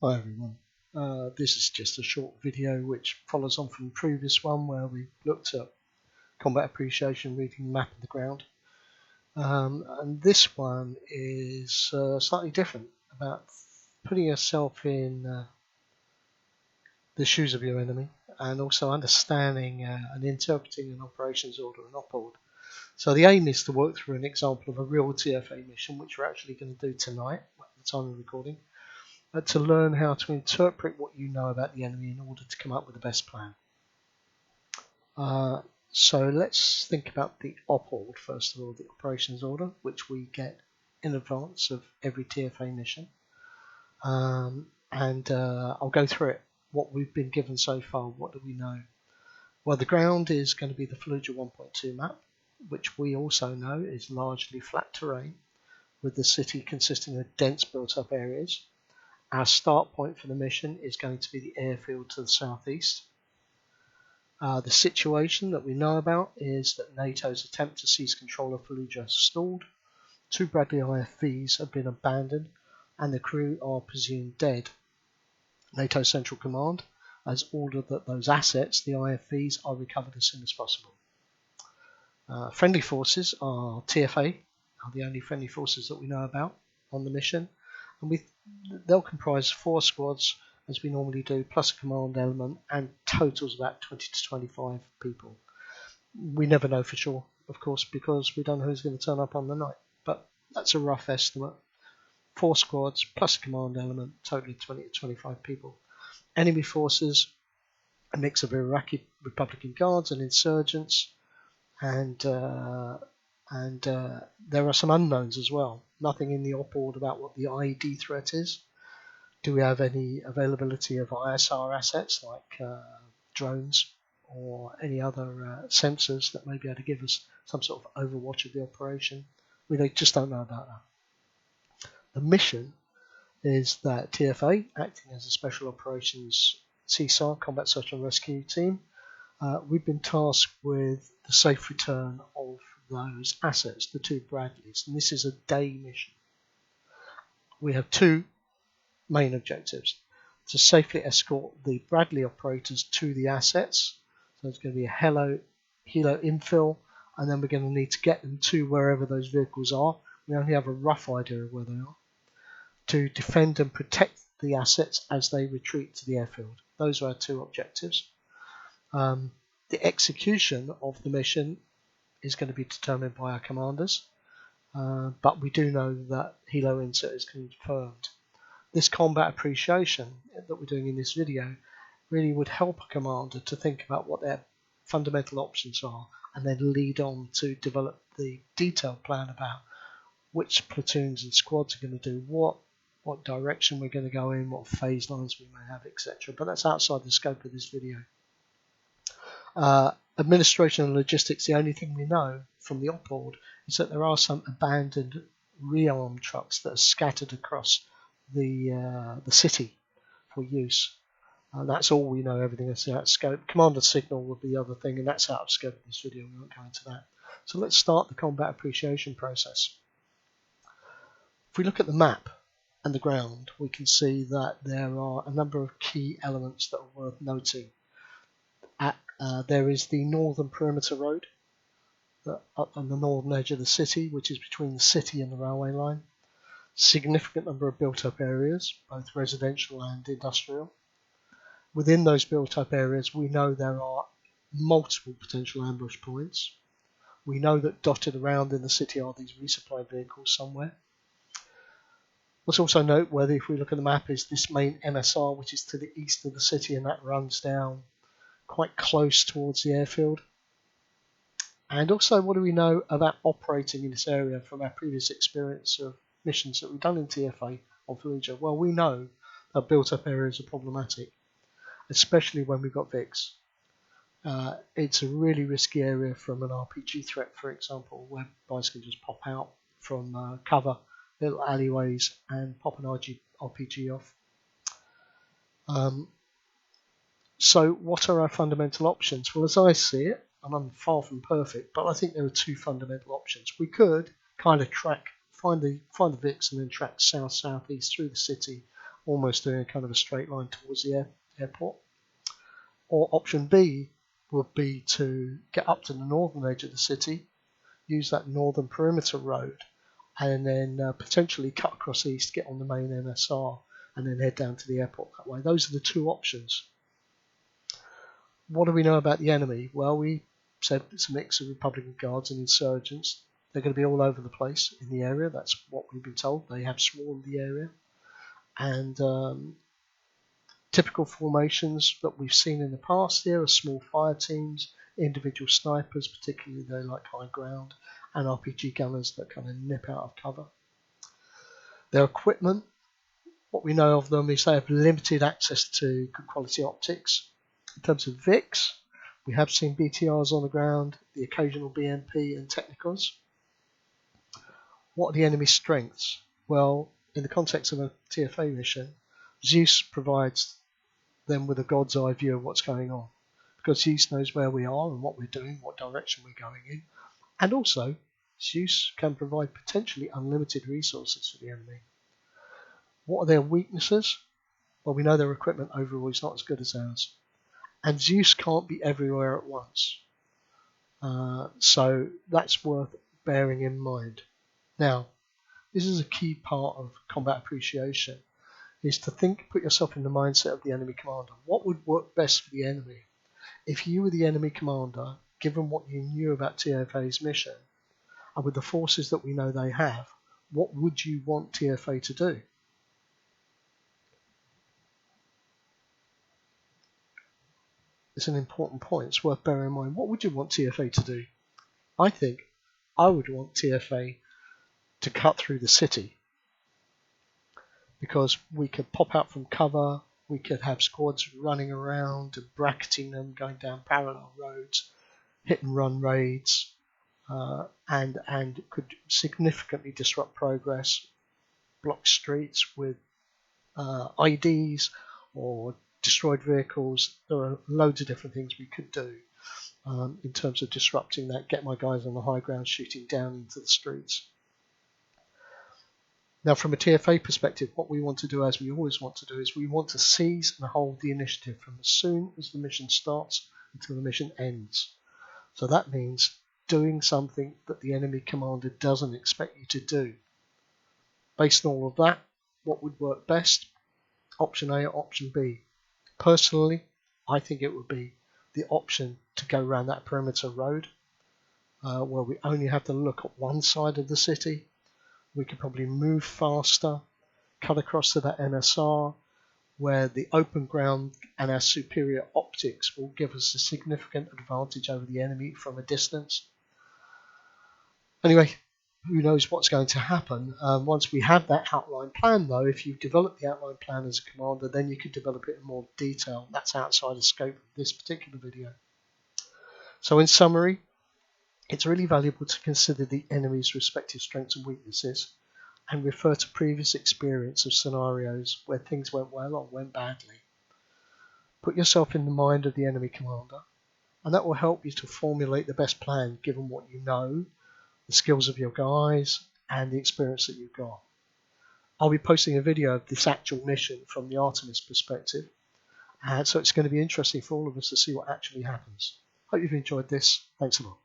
Hi everyone. This is just a short video which follows on from the previous one where we looked at combat appreciation, reading the map of the ground. And this one is slightly different, about putting yourself in the shoes of your enemy and also understanding and interpreting an operations order, an Opord. So the aim is to work through an example of a real TFA mission, which we're actually going to do tonight at the time of recording. To learn how to interpret what you know about the enemy in order to come up with the best plan. So let's think about the Opord first of all, the operations order, which we get in advance of every TFA mission. I'll go through it, what we've been given so far, what do we know? Well, the ground is going to be the Fallujah 1.2 map, which we also know is largely flat terrain, with the city consisting of dense built-up areas. Our start point for the mission is going to be the airfield to the southeast. The situation that we know about is that NATO's attempt to seize control of Fallujah has stalled. 2 Bradley IFVs have been abandoned and the crew are presumed dead. NATO Central Command has ordered that those assets, the IFVs, are recovered as soon as possible. Friendly forces are TFA, are the only friendly forces that we know about on the mission, and they'll comprise 4 squads as we normally do, plus a command element, and totals about 20 to 25 people. We never know for sure, of course, because we don't know who's going to turn up on the night, but that's a rough estimate. 4 squads plus a command element, totaling 20 to 25 people. Enemy forces, a mix of Iraqi Republican Guards and insurgents, and there are some unknowns as well. Nothing in the Opord about what the IED threat is. Do we have any availability of ISR assets like drones or any other sensors that may be able to give us some sort of overwatch of the operation? We just don't know about that. The mission is that TFA, acting as a Special Operations CSAR, Combat Search and Rescue team, we've been tasked with the safe return of those assets, the 2 Bradleys, and this is a day mission. We have 2 main objectives: to safely escort the Bradley operators to the assets, so it's going to be a helo infill, and then we're going to need to get them to wherever those vehicles are. We only have a rough idea of where they are. To defend and protect the assets as they retreat to the airfield. Those are our 2 objectives. The execution of the mission is going to be determined by our commanders, but we do know that helo insert is confirmed. This combat appreciation that we're doing in this video really would help a commander to think about what their fundamental options are and then lead on to develop the detailed plan about which platoons and squads are going to do what direction we're going to go in, what phase lines we may have, etc. But that's outside the scope of this video. Administration and logistics, the only thing we know from the Opord is that there are some abandoned rearm trucks that are scattered across the city for use. That's all we know, everything that's out of scope. Commander signal would be the other thing, and that's out of scope of this video, we won't go into that. So let's start the combat appreciation process. If we look at the map and the ground, we can see that there are a number of key elements that are worth noting. There is the northern perimeter road up on the northern edge of the city, which is between the city and the railway line. Significant number of built-up areas, both residential and industrial. Within those built-up areas, we know there are multiple potential ambush points. We know that dotted around in the city are these resupply vehicles somewhere. What's also noteworthy, if we look at the map, is this main MSR, which is to the east of the city, and that runs down quite close towards the airfield. And also, what do we know about operating in this area from our previous experience of missions that we've done in TFA on Fallujah? Well, we know that built-up areas are problematic, especially when we've got VIX. It's a really risky area from an RPG threat, for example, where guys can just pop out from cover, little alleyways, and pop an RPG off. So what are our fundamental options? Well, as I see it, and I'm far from perfect, but I think there are 2 fundamental options. We could kind of find the VIX and then track south-southeast through the city almost doing a kind of a straight line towards the airport. Or option B would be to get up to the northern edge of the city, use that northern perimeter road, and then potentially cut across east, get on the main MSR, and then head down to the airport that way. Those are the two options. What do we know about the enemy? Well, we said it's a mix of Republican guards and insurgents. They're going to be all over the place in the area. That's what we've been told. They have swarmed the area. And typical formations that we've seen in the past here are small fire teams, individual snipers, particularly they like high ground, and RPG gunners that kind of nip out of cover. Their equipment, what we know of them is they have limited access to good quality optics. In terms of VIX, we have seen BTRs on the ground, the occasional BMP and technicals. What are the enemy's strengths? Well, in the context of a TFA mission, Zeus provides them with a god's eye view of what's going on, because Zeus knows where we are and what we're doing, what direction we're going in, and also Zeus can provide potentially unlimited resources for the enemy. What are their weaknesses? Well, we know their equipment overall is not as good as ours, and Zeus can't be everywhere at once, so that's worth bearing in mind. Now, this is a key part of combat appreciation, is to put yourself in the mindset of the enemy commander. What would work best for the enemy? If you were the enemy commander, given what you knew about TFA's mission, and with the forces that we know they have, what would you want TFA to do? It's an important point. It's worth bearing in mind. What would you want TFA to do? I think I would want TFA to cut through the city, because we could pop out from cover, we could have squads running around and bracketing them, going down parallel roads, hit and run raids, and could significantly disrupt progress, block streets with IDs or destroyed vehicles. There are loads of different things we could do in terms of disrupting that, get my guys on the high ground shooting down into the streets. Now, from a TFA perspective, what we want to do, as we always want to do, is we want to seize and hold the initiative from as soon as the mission starts until the mission ends. So that means doing something that the enemy commander doesn't expect you to do. Based on all of that, what would work best? Option A or option B? Personally, I think it would be the option to go around that perimeter road, where we only have to look at one side of the city. We could probably move faster, cut across to that MSR, where the open ground and our superior optics will give us a significant advantage over the enemy from a distance. Anyway, who knows what's going to happen. Once we have that outline plan, though, if you've developed the outline plan as a commander, then you could develop it in more detail. That's outside the scope of this particular video. So in summary, it's really valuable to consider the enemy's respective strengths and weaknesses and refer to previous experience of scenarios where things went well or went badly. Put yourself in the mind of the enemy commander, and that will help you to formulate the best plan given what you know, the skills of your guys, and the experience that you've got. I'll be posting a video of this actual mission from the Artemis perspective, and so it's going to be interesting for all of us to see what actually happens. Hope you've enjoyed this. Thanks a lot.